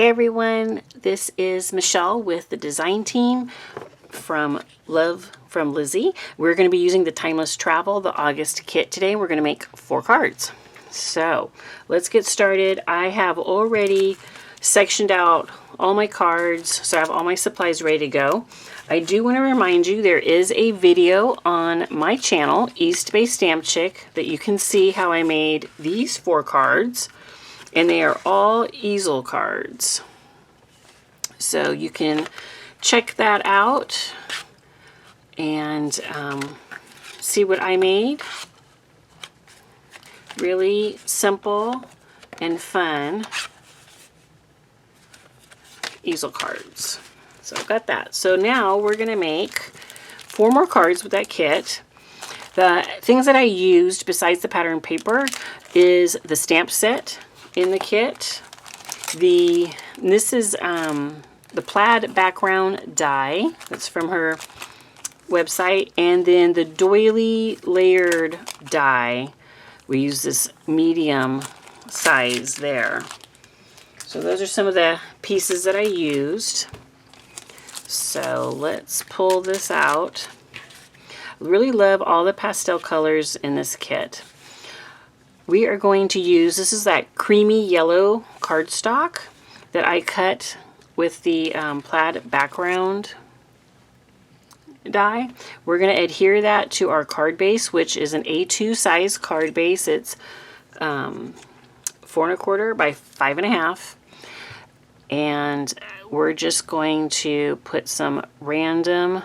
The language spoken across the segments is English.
Hey everyone, this is Michelle with the design team from Love from Lizzie. We're going to be using the Timeless Travel, the August kit today. We're going to make 4 cards. So let's get started. I have already sectioned out all my cards, so I have all my supplies ready to go. I do want to remind you there is a video on my channel, East Bay Stamp Chick, that you can see how I made these 4 cards. And they are all easel cards. So you can check that out and see what I made. Really simple and fun easel cards. So I've got that. So now we're going to make 4 more cards with that kit. The things that I used besides the pattern paper is the stamp set in the kit. This is the plaid background die that's from her website, and then the doily layered die. We use this medium size there. So those are some of the pieces that I used. So let's pull this out. I really love all the pastel colors in this kit. We are going to use, this is that creamy yellow cardstock that I cut with the plaid background die. We're going to adhere that to our card base, which is an A2 size card base. It's 4 1/4 by 5 1/2. And we're just going to put some random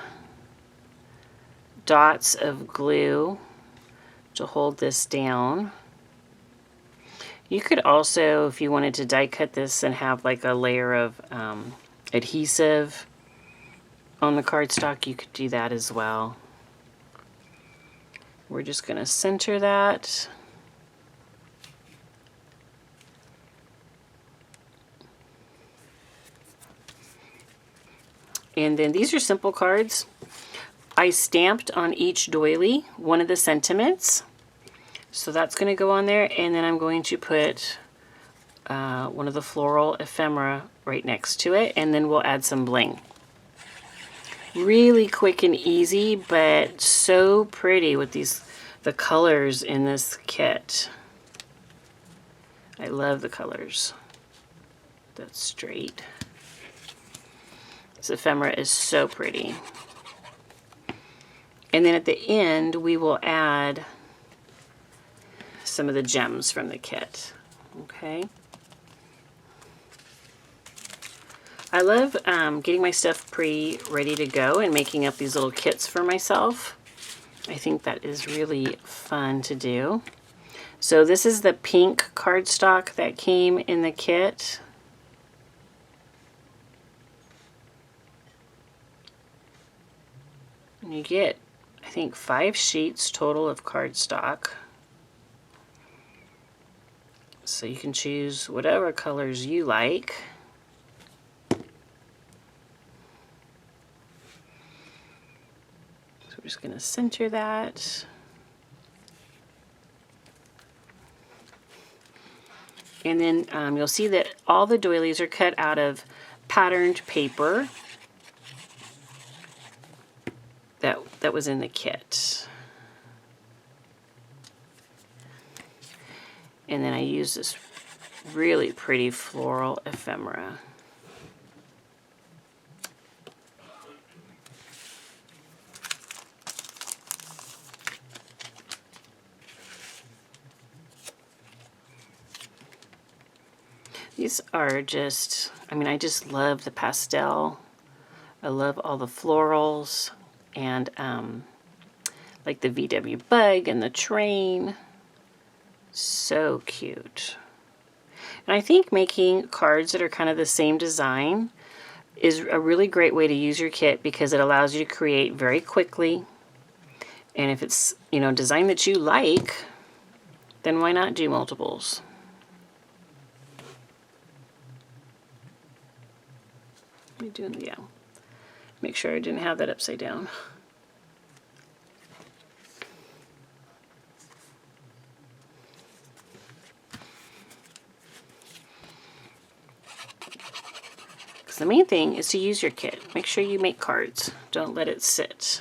dots of glue to hold this down. You could also, if you wanted to die cut this and have like a layer of adhesive on the cardstock, you could do that as well. We're just going to center that. And then these are simple cards. I stamped on each doily one of the sentiments. So that's going to go on there, and then I'm going to put one of the floral ephemera right next to it, and then we'll add some bling. Really quick and easy, but so pretty with the colors in this kit. I love the colors. That's straight. This ephemera is so pretty. And then at the end, we will add some of the gems from the kit. Okay. I love getting my stuff pretty ready to go and making up these little kits for myself. I think that is really fun to do. So this is the pink cardstock that came in the kit. And you get, I think, 5 sheets total of cardstock. So you can choose whatever colors you like. So we're just going to center that. And then you'll see that all the doilies are cut out of patterned paper that was in the kit. And then I use this really pretty floral ephemera. These are just, I mean, I just love the pastel. I love all the florals and like the VW bug and the train. So cute. And I think making cards that are kind of the same design is a really great way to use your kit because it allows you to create very quickly. And if it's, you know, design that you like, then why not do multiples? What are you doing? Yeah. Make sure I didn't have that upside down. The main thing is to use your kit. Make sure you make cards. Don't let it sit.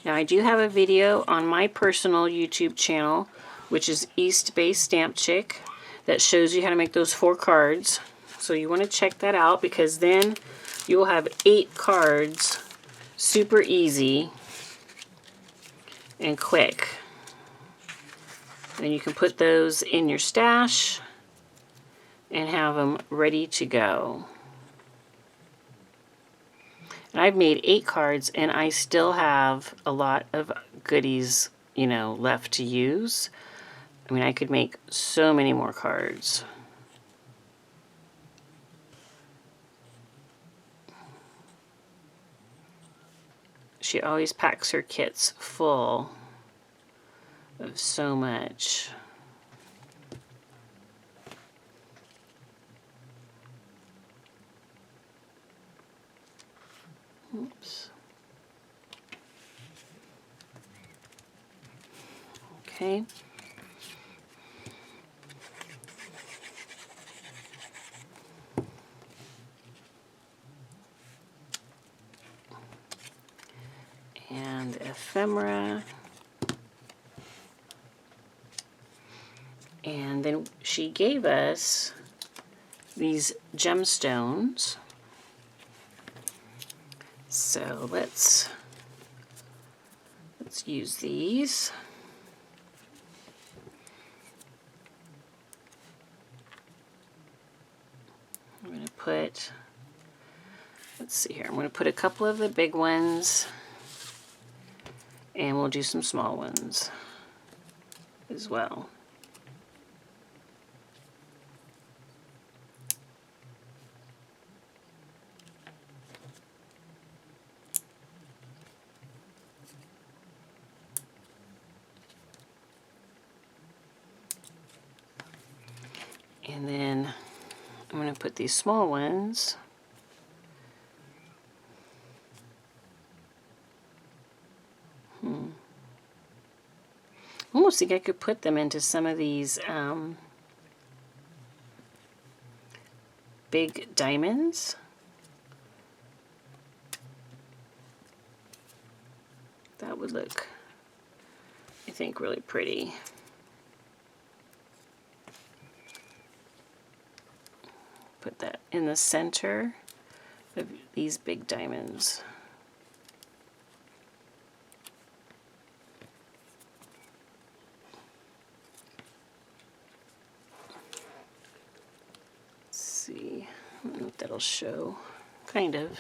Now I do have a video on my personal YouTube channel, which is East Bay Stamp Chick, that shows you how to make those 4 cards. So you want to check that out, because then you will have 8 cards, super easy and quick. Then you can put those in your stash and have them ready to go. And I've made 8 cards, and I still have a lot of goodies, you know, left to use. I mean, I could make so many more cards. She always packs her kits full of so much. Oops. Okay. And ephemera. And then she gave us these gemstones. So let's use these. I'm going to put, let's see here, I'm going to put a couple of the big ones, and we'll do some small ones as well. And then I'm going to put these small ones almost think I could put them into some of these big diamonds. That would look, I think, really pretty. Put that in the center of these big diamonds. Let's see, I don't know if that'll show, kind of.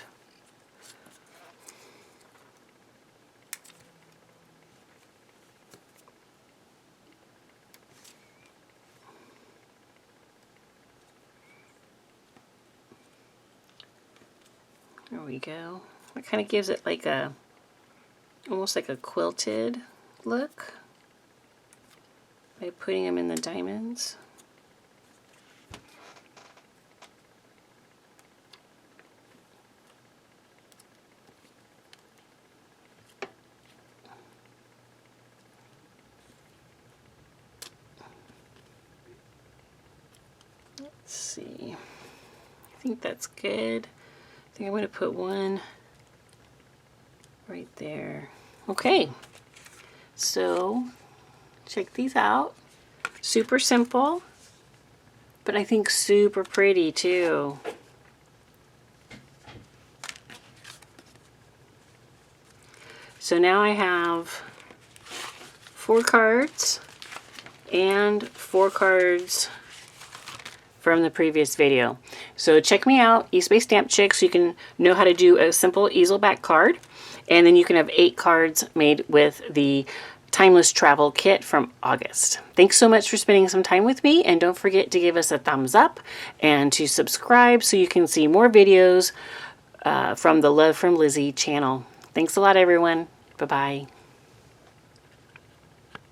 There we go. It kind of gives it like a, almost like a quilted look by putting them in the diamonds. Let's see. I think that's good. I think I'm going to put one right there. Okay, so check these out. Super simple, but I think super pretty too. So now I have 4 cards and 4 cards from the previous video. So check me out, East Bay Stamp Chick, so you can know how to do a simple easel back card. And then you can have 8 cards made with the Timeless Travel Kit from August. Thanks so much for spending some time with me, and don't forget to give us a thumbs up and to subscribe so you can see more videos from the Love from Lizzie channel. Thanks a lot, everyone. Bye-bye.